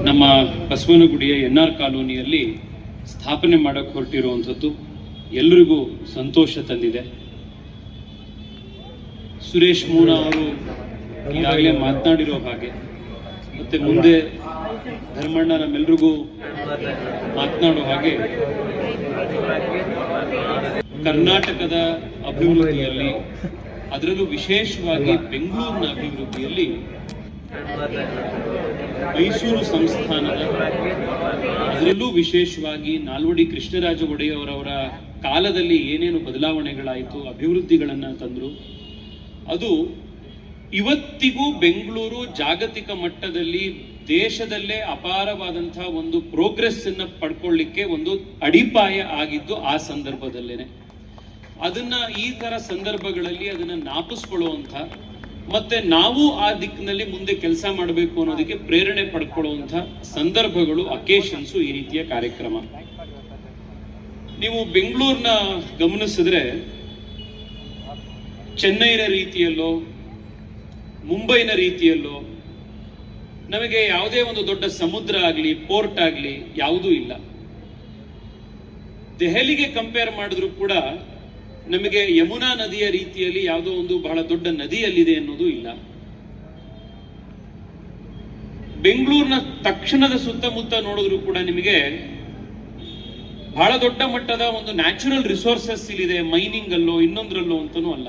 ನಮ್ಮ ಬಸವನಗುಡಿಯ ಎನ್ಆರ್ ಕಾಲೋನಿಯಲ್ಲಿ ಸ್ಥಾಪನೆ ಮಾಡಕ್ಕೆ ಹೊರಟಿರುವಂಥದ್ದು ಎಲ್ಲರಿಗೂ ಸಂತೋಷ ತಂದಿದೆ. ಸುರೇಶ್ ಮೂನ ಅವರು ಈಗಾಗಲೇ ಮಾತನಾಡಿರೋ ಹಾಗೆ ಮತ್ತೆ ಮುಂದೆ ಧರ್ಮಣ್ಣ ನಮ್ಮೆಲ್ರಿಗೂ ಮಾತನಾಡೋ ಹಾಗೆ ಕರ್ನಾಟಕದ ಅಭಿವೃದ್ಧಿಯಲ್ಲಿ, ಅದರಲ್ಲೂ ವಿಶೇಷವಾಗಿ ಬೆಂಗಳೂರಿನ ಅಭಿವೃದ್ಧಿಯಲ್ಲಿ ಮೈಸೂರು ಸಂಸ್ಥಾನದ, ಅದರಲ್ಲೂ ವಿಶೇಷವಾಗಿ ನಾಲ್ವಡಿ ಕೃಷ್ಣರಾಜ ಒಡೆಯವರವರ ಕಾಲದಲ್ಲಿ ಏನೇನು ಬದಲಾವಣೆಗಳಾಯಿತು, ಅಭಿವೃದ್ಧಿಗಳನ್ನು ತಂದರು, ಅದು ಇವತ್ತಿಗೂ ಬೆಂಗಳೂರು ಜಾಗತಿಕ ಮಟ್ಟದಲ್ಲಿ ದೇಶದಲ್ಲೇ ಅಪಾರವಾದಂತಹ ಒಂದು ಪ್ರೋಗ್ರೆಸ್ ಅನ್ನ ಪಡ್ಕೊಳ್ಳಿಕ್ಕೆ ಒಂದು ಅಡಿಪಾಯ ಆಗಿದ್ದು ಆ ಸಂದರ್ಭದಲ್ಲೇನೆ. ಅದನ್ನ ಈ ತರ ಸಂದರ್ಭಗಳಲ್ಲಿ ಅದನ್ನ ಜ್ಞಾಪಿಸ್ಕೊಳ್ಳುವಂತ ಮತ್ತೆ ನಾವು ಆ ದಿಕ್ಕಿನಲ್ಲಿ ಮುಂದೆ ಕೆಲಸ ಮಾಡಬೇಕು ಅನ್ನೋದಕ್ಕೆ ಪ್ರೇರಣೆ ಪಡ್ಕೊಳ್ಳುವಂತ ಸಂದರ್ಭಗಳು, ಅಕೇಶನ್ಸು ಈ ರೀತಿಯ ಕಾರ್ಯಕ್ರಮ. ನೀವು ಬೆಂಗಳೂರಿನ ಗಮನಿಸಿದ್ರೆ ಚೆನ್ನೈನ ರೀತಿಯಲ್ಲೋ ಮುಂಬೈನ ರೀತಿಯಲ್ಲೋ ನಮಗೆ ಯಾವುದೇ ಒಂದು ದೊಡ್ಡ ಸಮುದ್ರ ಆಗಲಿ ಪೋರ್ಟ್ ಆಗಲಿ ಯಾವುದೂ ಇಲ್ಲ. ದೆಹಲಿಗೆ ಕಂಪೇರ್ ಮಾಡಿದ್ರು ಕೂಡ ನಮಗೆ ಯಮುನಾ ನದಿಯ ರೀತಿಯಲ್ಲಿ ಯಾವುದೋ ಒಂದು ಬಹಳ ದೊಡ್ಡ ನದಿಯಲ್ಲಿದೆ ಅನ್ನೋದು ಇಲ್ಲ. ಬೆಂಗಳೂರಿನ ತಕ್ಷಣದ ಸುತ್ತಮುತ್ತ ನೋಡಿದ್ರು ಕೂಡ ನಿಮಗೆ ಬಹಳ ದೊಡ್ಡ ಮಟ್ಟದ ಒಂದು ನ್ಯಾಚುರಲ್ ರಿಸೋರ್ಸಸ್ ಇಲ್ಲಿದೆ, ಮೈನಿಂಗ್ ಅಲ್ಲೋ ಇನ್ನೊಂದ್ರಲ್ಲೋ ಅಂತನೂ ಅಲ್ಲ.